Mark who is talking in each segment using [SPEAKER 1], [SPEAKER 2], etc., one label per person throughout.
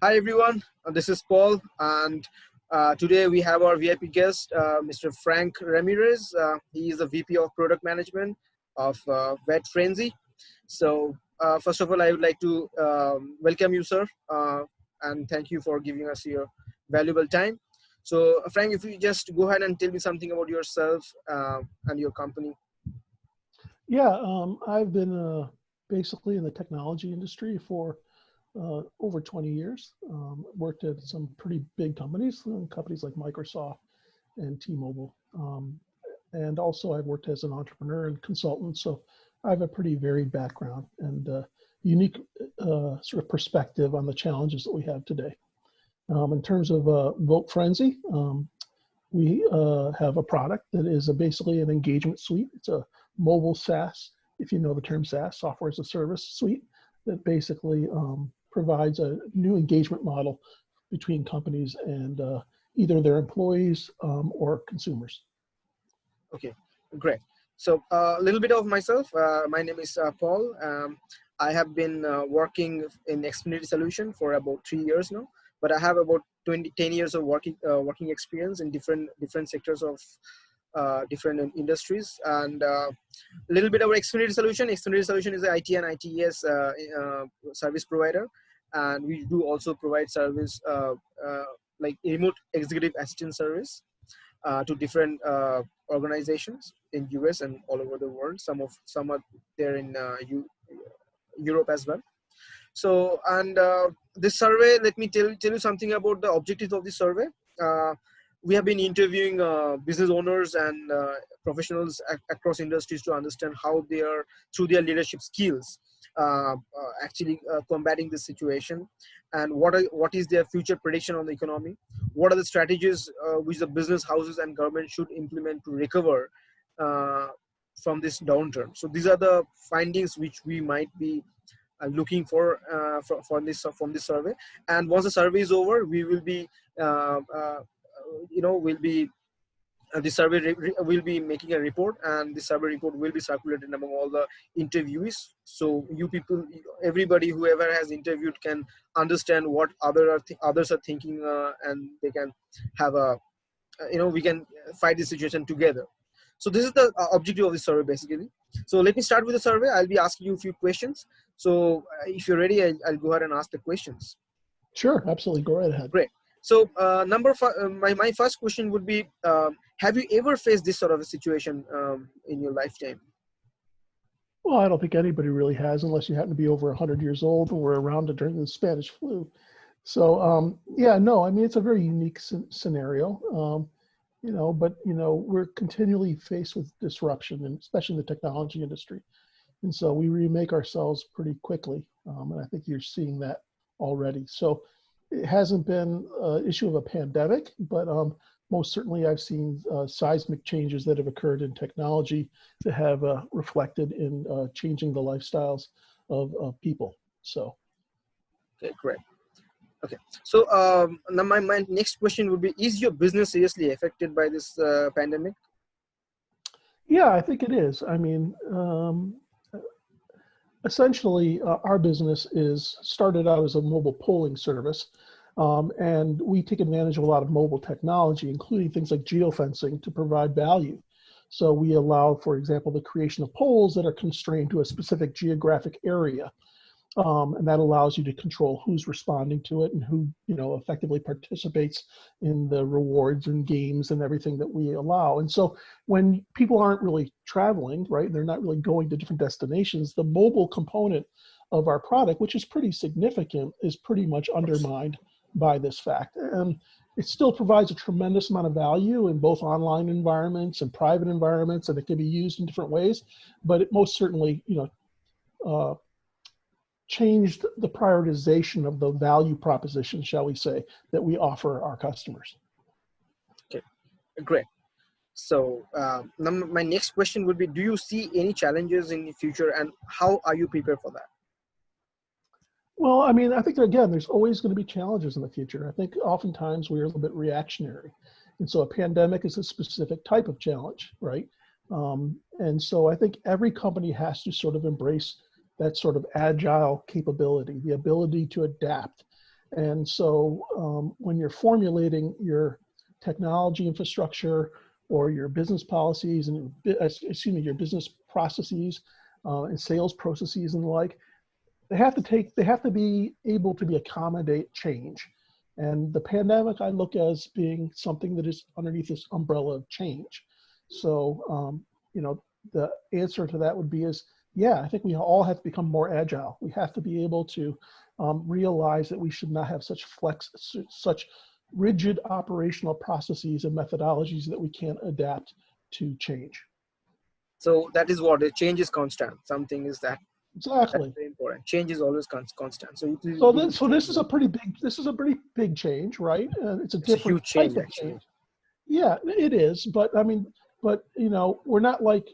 [SPEAKER 1] Hi everyone, this is Paul, and today we have our VIP guest, Mr. Frank Ramirez. He is the VP of Product Management of Vet Frenzy. So, first of all, I would like to welcome you, sir, and thank you for giving us your valuable time. So, Frank, if you just go ahead and tell me something about yourself and your company.
[SPEAKER 2] Yeah, I've been basically in the technology industry for over 20 years. Worked at some pretty big companies, companies like Microsoft and T-Mobile. And also I've worked as an entrepreneur and consultant. So I have a pretty varied background and unique sort of perspective on the challenges that we have today. In terms of Vote Frenzy, we have a product that is basically an engagement suite. It's a mobile SaaS, if you know the term SaaS, software as a service suite, that basically provides a new engagement model between companies and either their employees or consumers.
[SPEAKER 1] Okay, great. So a little bit of myself. My name is Paul. I have been working in Xfinity Solution for about 3 years now, but I have about 10 years of working experience in different sectors of different industries. And a little bit about Xfinity Solution. Xfinity Solution is an IT and ITES service provider, and we do also provide service like remote executive assistant service to different organizations in US and all over the world. Some are there in Europe as well. So, and this survey, let me tell you something about the objectives of this survey. Uh, we have been interviewing business owners and professionals across industries to understand how they are, through their leadership skills, actually combating this situation, and what is their future prediction on the economy. What are the strategies which the business houses and government should implement to recover uh, from this downturn. So these are the findings which we might be looking for from this survey. And once the survey is over, we will be uh, uh, will be the survey will be making a report, and the survey report will be circulated among all the interviewees, so you people, everybody, whoever has interviewed, can understand what others are thinking, and they can have a we can fight the situation together. So this is the objective of the survey basically. So let me start with the survey. I'll be asking you a few questions. So if you're ready, I'll go ahead and ask the questions.
[SPEAKER 2] Sure, absolutely. Go right ahead.
[SPEAKER 1] Great. So my first question would be, have you ever faced this sort of a situation in your lifetime?
[SPEAKER 2] Well, I don't think anybody really has, unless you happen to be over 100 years old and were around during the Spanish flu. So, yeah, no, I mean, it's a very unique scenario. But we're continually faced with disruption, and especially in the technology industry. And so we remake ourselves pretty quickly. And I think you're seeing that already. So it hasn't been an issue of a pandemic, but most certainly I've seen seismic changes that have occurred in technology that have reflected in changing the lifestyles of people. So.
[SPEAKER 1] Okay, great. Okay, so now my next question would be: is your business seriously affected by this pandemic?
[SPEAKER 2] Yeah, I think it is. I mean, essentially, our business is started out as a mobile polling service, and we take advantage of a lot of mobile technology, including things like geofencing, to provide value. So we allow, for example, the creation of polls that are constrained to a specific geographic area. And that allows you to control who's responding to it and who, effectively participates in the rewards and games and everything that we allow. And so when people aren't really traveling, right, they're not really going to different destinations, the mobile component of our product, which is pretty significant, is pretty much undermined by this fact. And it still provides a tremendous amount of value in both online environments and private environments, and it can be used in different ways. But it most certainly, changed the prioritization of the value proposition, shall we say, that we offer our customers.
[SPEAKER 1] Okay, great. So my next question would be: do you see any challenges in the future, and how are you prepared for that?
[SPEAKER 2] Well, I mean, I think, again, there's always going to be challenges in the future. I think oftentimes we're a little bit reactionary. And so a pandemic is a specific type of challenge, right? And so I think every company has to sort of embrace that sort of agile capability, the ability to adapt. And so when you're formulating your technology infrastructure or your business policies and your business processes and sales processes and the like, they have to be able to be accommodate change. And the pandemic I look as being something that is underneath this umbrella of change. So, the answer to that would be yeah, I think we all have to become more agile. We have to be able to realize that we should not have such rigid operational processes and methodologies that we can't adapt to change.
[SPEAKER 1] So that is what, a change is constant. Something is that.
[SPEAKER 2] Exactly.
[SPEAKER 1] That's very important. Change is always constant.
[SPEAKER 2] So this is a pretty big change, right? It's a different
[SPEAKER 1] huge change,
[SPEAKER 2] type of
[SPEAKER 1] actually.
[SPEAKER 2] change. Yeah, it is. But I mean, we're not like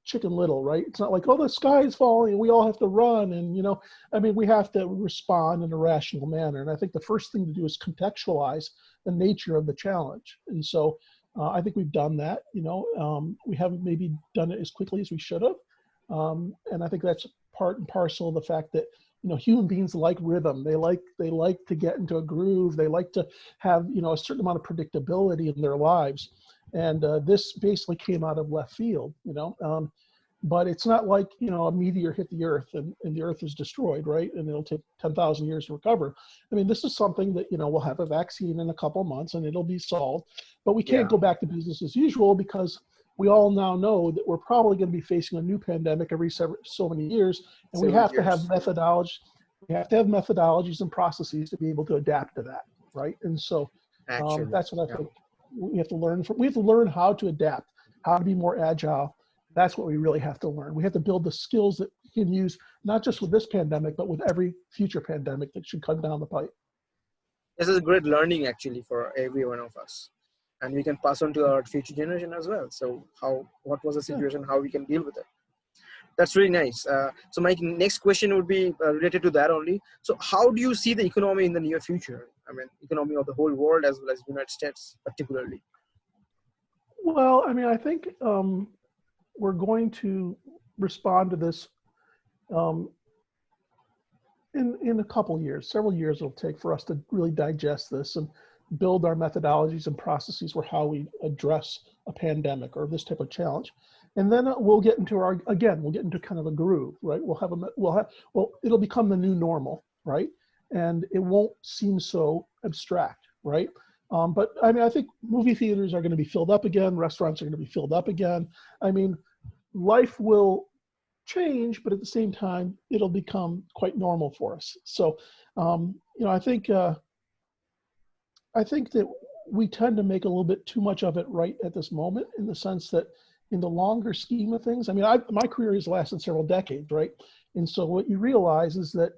[SPEAKER 2] Chicken Little, right? It's not like, oh, the sky is falling and we all have to run. And, we have to respond in a rational manner. And I think the first thing to do is contextualize the nature of the challenge. And so I think we've done that. We haven't maybe done it as quickly as we should have. And I think that's part and parcel of the fact that human beings like rhythm. They like to get into a groove. They like to have a certain amount of predictability in their lives. And this basically came out of left field. But it's not like a meteor hit the Earth and the Earth is destroyed, right? And it'll take 10,000 years to recover. I mean, this is something that we'll have a vaccine in a couple of months and it'll be solved. But we can't go back to business as usual because we all now know that we're probably going to be facing a new pandemic every so many years, and we have to have methodology. We have to have methodologies and processes to be able to adapt to that, right? And so that's what I think we have to learn. We have to learn how to adapt, how to be more agile. That's what we really have to learn. We have to build the skills that we can use, not just with this pandemic, but with every future pandemic that should come down the pipe.
[SPEAKER 1] This is a great learning, actually, for every one of us. And we can pass on to our future generation as well. So what was the situation, how we can deal with it. That's really nice. So my next question would be related to that only. So how do you see the economy in the near future? I mean, economy of the whole world as well as United States particularly.
[SPEAKER 2] Well, I mean, I think we're going to respond to this in a couple of years. Several years it'll take for us to really digest this and build our methodologies and processes for how we address a pandemic or this type of challenge. And then we'll get into kind of a groove, right? It'll become the new normal, right? And it won't seem so abstract, right? But I mean, I think movie theaters are going to be filled up again. Restaurants are going to be filled up again. I mean, life will change, but at the same time, it'll become quite normal for us. So, I think that we tend to make a little bit too much of it right at this moment, in the sense that in the longer scheme of things, I mean, my career has lasted several decades, right? And so what you realize is that,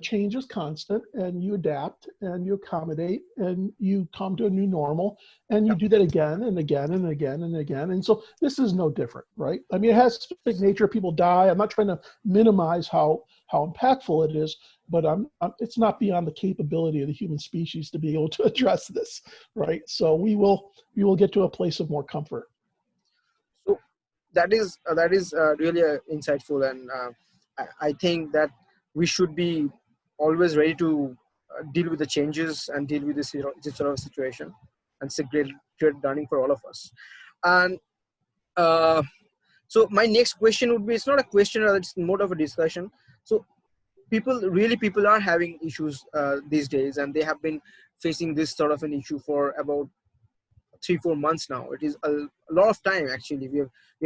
[SPEAKER 2] change is constant, and you adapt and you accommodate and you come to a new normal, and you do that again and again and again and again. And so this is no different, right? I mean, it has specific nature. People die. I'm not trying to minimize how impactful it is, but it's not beyond the capability of the human species to be able to address this, right? So we will get to a place of more comfort.
[SPEAKER 1] So that is really insightful, and I think that we should be always ready to deal with the changes and deal with this sort of situation. And it's a great learning for all of us. And so my next question would be, it's not a question, it's more of a discussion. So people are having issues these days, and they have been facing this sort of an issue for about 3-4 months now. It is a lot of time, actually. We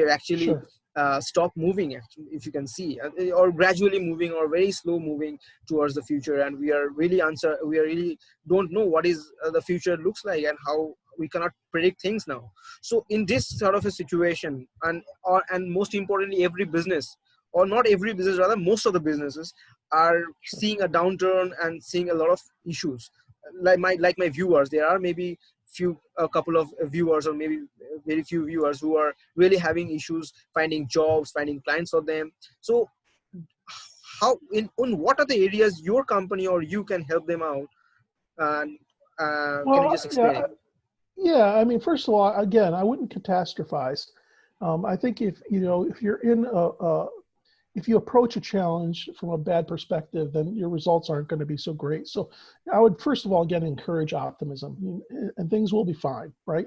[SPEAKER 1] have actually
[SPEAKER 2] Sure.
[SPEAKER 1] Stopped moving, actually, if you can see, or gradually moving, or very slow moving towards the future. And we really don't know what is the future looks like, and how we cannot predict things now. So in this sort of a situation, and most importantly, every business, or not every business, rather most of the businesses are seeing a downturn and seeing a lot of issues. Like my viewers, there are maybe a couple of viewers, or maybe very few viewers, who are really having issues finding jobs, finding clients for them. So in what are the areas your company or you can help them out? And can you just explain it?
[SPEAKER 2] Yeah, I mean, first of all, again, I wouldn't catastrophize. I think if you're in if you approach a challenge from a bad perspective, then your results aren't going to be so great. So I would first of all, again, encourage optimism, and things will be fine, right?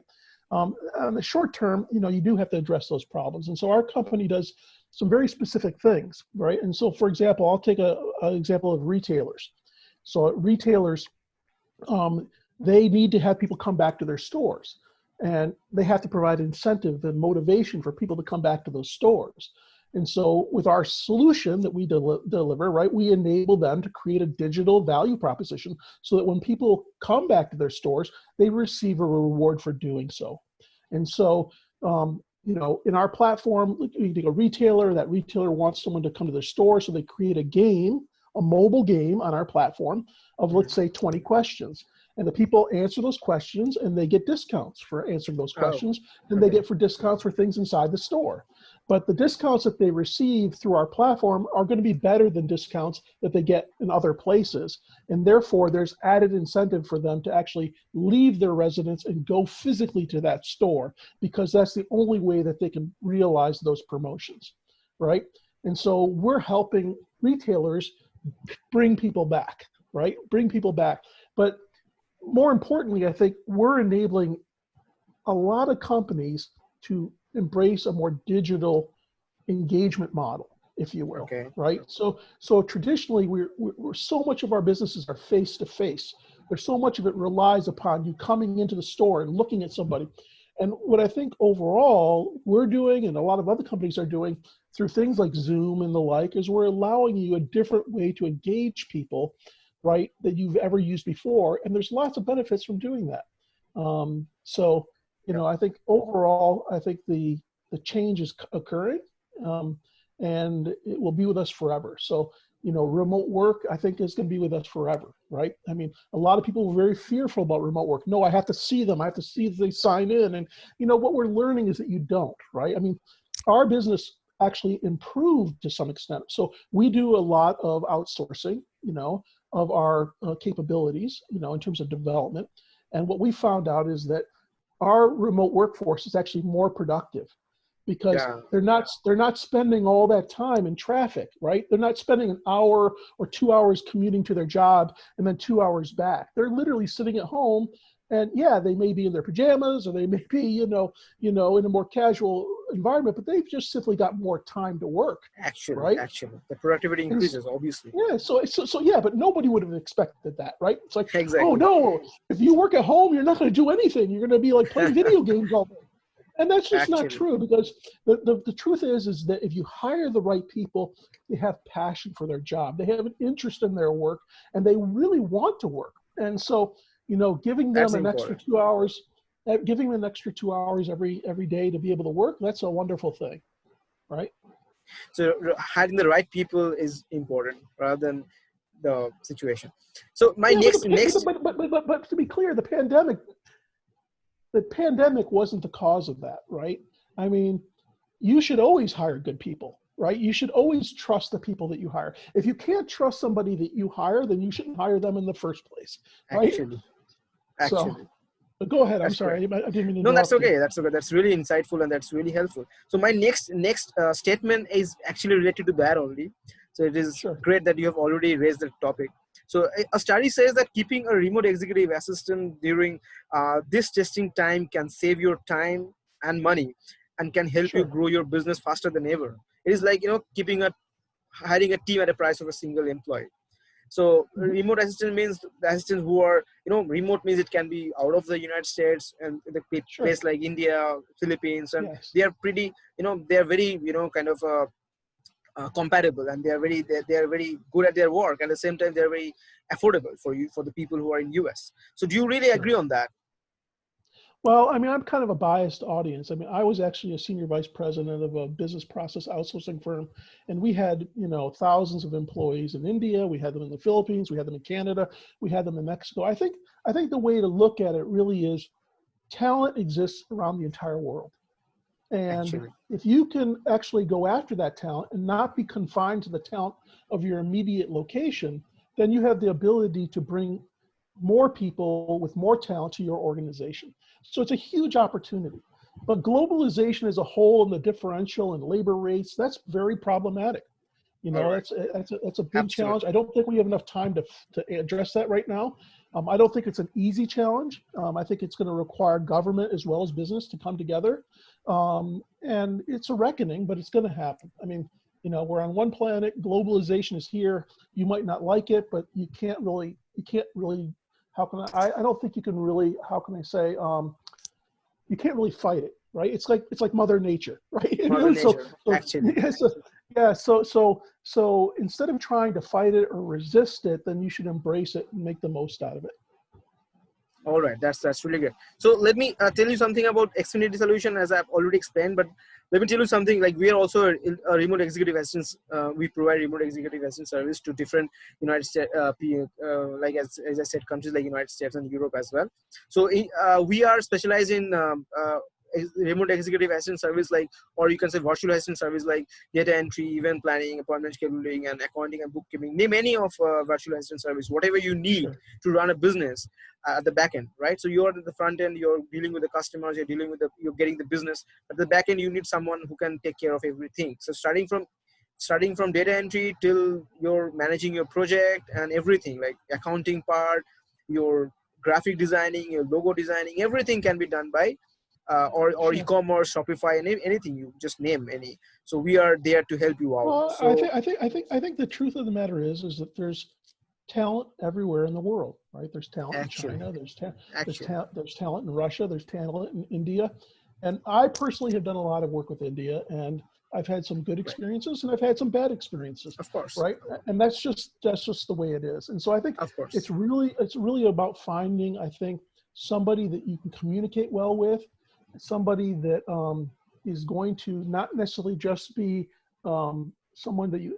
[SPEAKER 2] On the short term, you do have to address those problems. And so our company does some very specific things, right? And so, for example, I'll take an example of retailers. So retailers, they need to have people come back to their stores, and they have to provide incentive and motivation for people to come back to those stores. And so with our solution that we deliver, right, we enable them to create a digital value proposition so that when people come back to their stores, they receive a reward for doing so. And so, in our platform, you take a retailer, that retailer wants someone to come to their store, so they create a game, a mobile game on our platform of, let's say, 20 questions. And the people answer those questions, and they get discounts for answering those questions, and they get for discounts for things inside the store. But the discounts that they receive through our platform are going to be better than discounts that they get in other places. And therefore, there's added incentive for them to actually leave their residence and go physically to that store, because that's the only way that they can realize those promotions, right? And so we're helping retailers bring people back, right? Bring people back. But more importantly, I think we're enabling a lot of companies to embrace a more digital engagement model, if you will, right? So traditionally, we're so much of our businesses are face to face. There's so much of it relies upon you coming into the store and looking at somebody. And what I think overall we're doing, and a lot of other companies are doing through things like Zoom and the like, is we're allowing you a different way to engage people, right, that you've ever used before. And there's lots of benefits from doing that. I think overall, I think the change is occurring, and it will be with us forever. So, remote work, I think, is going to be with us forever, right? I mean, a lot of people were very fearful about remote work. No, I have to see them. I have to see that they sign in. And, what we're learning is that you don't, right? I mean, our business actually improved to some extent. So we do a lot of outsourcing, of our capabilities, in terms of development. And what we found out is that our remote workforce is actually more productive, because they're not spending all that time in traffic, right? They're not spending an hour or 2 hours commuting to their job and then 2 hours back. They're literally sitting at home, and they may be in their pajamas, or they may be, in a more casual environment, but they've just simply got more time to work.
[SPEAKER 1] Actually, the productivity increases, obviously.
[SPEAKER 2] Yeah. So but nobody would have expected that, right? It's like,
[SPEAKER 1] exactly.
[SPEAKER 2] Oh no, if you work at home, you're not going to do anything. You're going to be like playing video games all day. And that's just not true, because the truth is that if you hire the right people, they have passion for their job. They have an interest in their work, and they really want to work. And so, giving them an extra 2 hours, every day to be able to work, that's a wonderful thing, right?
[SPEAKER 1] So hiring the right people is important rather than the situation. So but
[SPEAKER 2] to be clear, the pandemic wasn't the cause of that, right? I mean, you should always hire good people, right? You should always trust the people that you hire. If you can't trust somebody that you hire, then you shouldn't hire them in the first place, right?
[SPEAKER 1] Actually.
[SPEAKER 2] So, but go ahead. I'm sorry. I didn't mean to.
[SPEAKER 1] No, that's okay. That's okay. That's really insightful, and that's really helpful. So my next statement is actually related to that only. So it is great that you have already raised the topic. So a study says that keeping a remote executive assistant during this testing time can save your time and money, and can help you grow your business faster than ever. It is like, hiring a team at a price of a single employee. So remote assistant means the assistants who are, remote means it can be out of the United States and the place like India, Philippines, and they are pretty, they are very, kind of compatible, and they are very good at their work. At the same time, they are very affordable for the people who are in US. So do you really agree on that?
[SPEAKER 2] Well, I mean, I'm kind of a biased audience. I mean, I was actually a senior vice president of a business process outsourcing firm, and we had, thousands of employees in India. We had them in the Philippines. We had them in Canada. We had them in Mexico. I think the way to look at it really is talent exists around the entire world. And if you can actually go after that talent and not be confined to the talent of your immediate location, then you have the ability to bring more people with more talent to your organization. So it's a huge opportunity. But globalization as a whole, and the differential in labor rates, that's very problematic. You
[SPEAKER 1] All
[SPEAKER 2] know,
[SPEAKER 1] right.
[SPEAKER 2] that's a big challenge.
[SPEAKER 1] Absolutely.
[SPEAKER 2] I don't think we have enough time to address that right now. I don't think it's an easy challenge. I think it's going to require government as well as business to come together. And it's a reckoning, but it's going to happen. I mean, you know, we're on one planet, globalization is here. You might not like it, but you can't really, how can I don't think you can really, how can I say, you can't really fight it, right? It's like Mother Nature, right?
[SPEAKER 1] Mother
[SPEAKER 2] So,
[SPEAKER 1] Nature, actually.
[SPEAKER 2] yeah, so instead of trying to fight it or resist it, then you should embrace it and make the most out of it.
[SPEAKER 1] All right, that's really great. So let me tell you something about Xfinity solution, as I've already explained. But let me tell you something. Like, we are also a remote executive assistance. We provide remote executive assistance service to different United States, like as I said, countries like United States and Europe as well. So we are specialized in remote executive assistant service, like, or you can say virtual assistant service, like data entry, event planning, appointment scheduling, and accounting and bookkeeping. Name any of virtual assistant service, whatever you need
[SPEAKER 2] Sure.
[SPEAKER 1] to run a business at the back end, right? So you're at the front end, you're dealing with the customers, you're dealing with you're getting the business. At the back end, you need someone who can take care of everything. So starting from data entry till you're managing your project and everything, like accounting part, your graphic designing, your logo designing, everything can be done by or
[SPEAKER 2] Sure.
[SPEAKER 1] e-commerce, Shopify, and anything, you just name any. So we are there to help you out.
[SPEAKER 2] Well,
[SPEAKER 1] So
[SPEAKER 2] I think the truth of the matter is that there's talent everywhere in the world, right? There's talent in
[SPEAKER 1] actually,
[SPEAKER 2] China,
[SPEAKER 1] actually,
[SPEAKER 2] there's talent in Russia, there's talent in India. And I personally have done a lot of work with India, and I've had some good
[SPEAKER 1] right,
[SPEAKER 2] experiences and I've had some bad experiences,
[SPEAKER 1] of course,
[SPEAKER 2] right? And that's just the way it is. And so I think
[SPEAKER 1] of course,
[SPEAKER 2] it's really about finding, I think, somebody that you can communicate well with, somebody that is going to not necessarily just be someone that you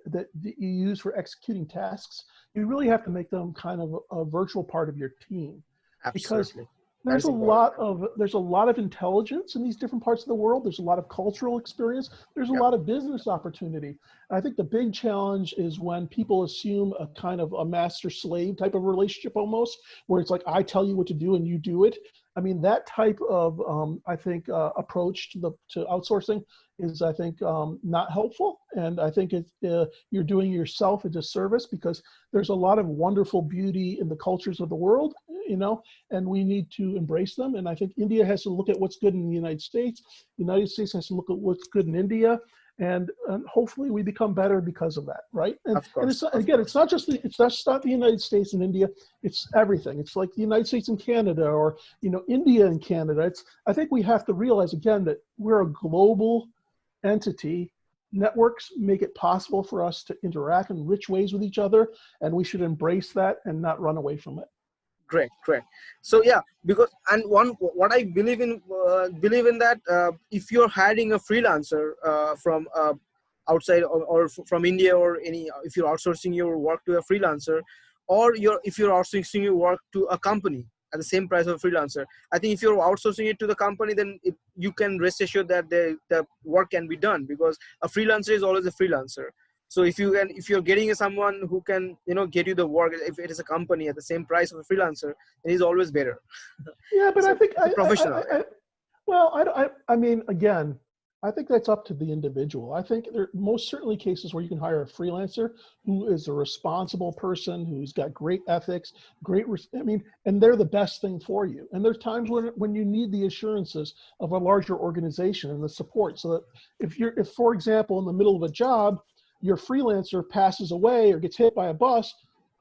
[SPEAKER 2] use for executing tasks. You really have to make them kind of a virtual part of your team, because
[SPEAKER 1] absolutely. That is important.
[SPEAKER 2] there's a lot of intelligence in these different parts of the world. There's a lot of cultural experience. There's a
[SPEAKER 1] Yeah,
[SPEAKER 2] lot of business opportunity. I think the big challenge is when people assume a kind of a master slave type of relationship, almost, where it's like, I tell you what to do and you do it. I mean, that type of I think approach to outsourcing is, I think, not helpful. And I think you're doing yourself a disservice, because there's a lot of wonderful beauty in the cultures of the world, you know, and we need to embrace them. And I think India has to look at what's good in the United States. The United States has to look at what's good in India. And hopefully we become better because of that, right?
[SPEAKER 1] of
[SPEAKER 2] And it's
[SPEAKER 1] course,
[SPEAKER 2] not,
[SPEAKER 1] of
[SPEAKER 2] again, it's
[SPEAKER 1] course.
[SPEAKER 2] not just it's not the United States and India. It's everything. It's like the United States and Canada, or, you know, India and Canada. I think we have to realize again that we're a global entity. Networks make it possible for us to interact in rich ways with each other, and we should embrace that and not run away from it.
[SPEAKER 1] Great, great. So yeah, because and one what I believe in that if you're hiring a freelancer from outside, or from India, or any, if you're outsourcing your work to a freelancer, or if you're outsourcing your work to a company at the same price of a freelancer, I think if you're outsourcing it to the company, then you can rest assured that the work can be done, because a freelancer is always a freelancer. So if you're getting someone who can, get you the work, if it is a company at the same price of a freelancer, then he's always better.
[SPEAKER 2] Yeah, but I
[SPEAKER 1] So
[SPEAKER 2] think
[SPEAKER 1] it's a professional. Yeah.
[SPEAKER 2] well, I mean, again, I think that's up to the individual. I think there are most certainly cases where you can hire a freelancer who is a responsible person, who's got great ethics, I mean, and they're the best thing for you. And there's times when you need the assurances of a larger organization and the support, so that if, for example, in the middle of a job, your freelancer passes away or gets hit by a bus,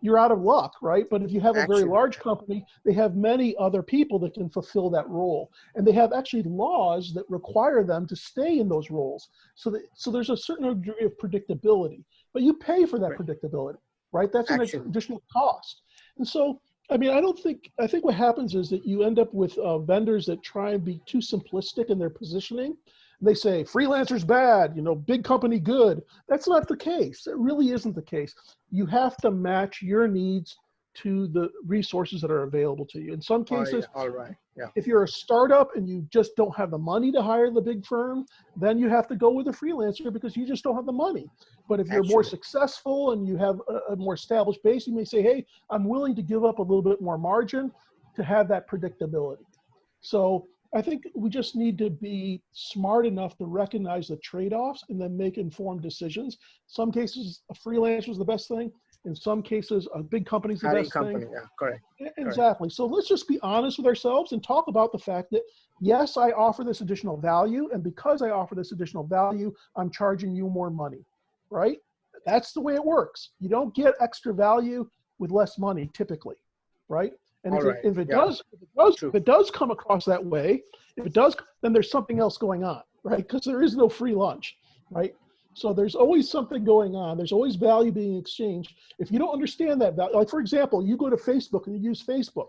[SPEAKER 2] you're out of luck, right? But if you have a very
[SPEAKER 1] Actually,
[SPEAKER 2] large company, they have many other people that can fulfill that role. And they have actually laws that require them to stay in those roles. So there's a certain degree of predictability, but you pay for that
[SPEAKER 1] right.
[SPEAKER 2] predictability, right? That's an
[SPEAKER 1] Actually,
[SPEAKER 2] additional cost. And so, I mean, I think what happens is that you end up with vendors that try and be too simplistic in their positioning. They say freelancers bad, big company good. That's not the case. It really isn't the case. You have to match your needs to the resources that are available to you. In some
[SPEAKER 1] yeah,
[SPEAKER 2] cases,
[SPEAKER 1] all right, yeah,
[SPEAKER 2] if you're a startup and you just don't have the money to hire the big firm, then you have to go with a freelancer because you just don't have the money. But if you're more
[SPEAKER 1] actually,
[SPEAKER 2] successful and you have a more established base, you may say, hey, I'm willing to give up a little bit more margin to have that predictability. So I think we just need to be smart enough to recognize the trade-offs and then make informed decisions. Some cases, a freelancer is the best thing. In some cases, a big company is the
[SPEAKER 1] Hiring
[SPEAKER 2] best thing.
[SPEAKER 1] company, yeah, correct.
[SPEAKER 2] Exactly. So let's just be honest with ourselves and talk about the fact that, yes, I offer this additional value. And because I offer this additional value, I'm charging you more money, right? That's the way it works. You don't get extra value with less money typically, right? And if it does come across that way, if it does, then there's something else going on, right? Because there is no free lunch, right? So there's always something going on. There's always value being exchanged. If you don't understand that value, like for example, you go to Facebook and you use Facebook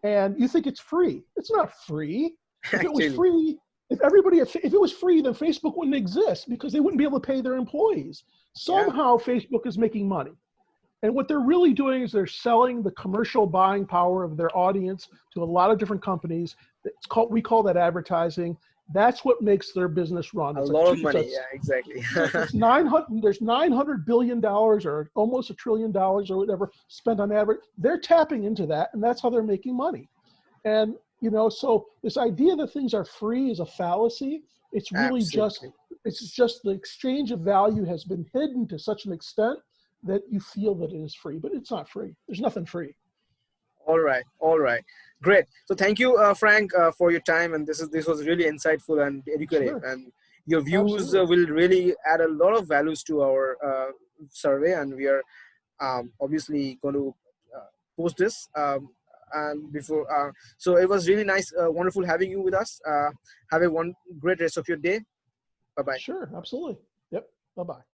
[SPEAKER 2] and you think it's free. It's not free. If it was free, if it was free, then Facebook wouldn't exist because they wouldn't be able to pay their employees. Somehow Facebook is making money. And what they're really doing is they're selling the commercial buying power of their audience to a lot of different companies. We call that advertising. That's what makes their business run.
[SPEAKER 1] It's a lot of money. Yeah, exactly.
[SPEAKER 2] There's $900 billion or almost $1 trillion or whatever spent on advert. They're tapping into that, and that's how they're making money. And so this idea that things are free is a fallacy. It's really just the exchange of value has been hidden to such an extent that you feel that it is free, but it's not free. There's nothing free.
[SPEAKER 1] All right, great. So thank you, Frank, for your time, and this was really insightful and educative, and your views will really add a lot of values to our survey, and we are obviously going to post this. And before, so it was really nice, wonderful having you with us. Have a great rest of your day. Bye bye.
[SPEAKER 2] Sure, absolutely. Yep. Bye bye.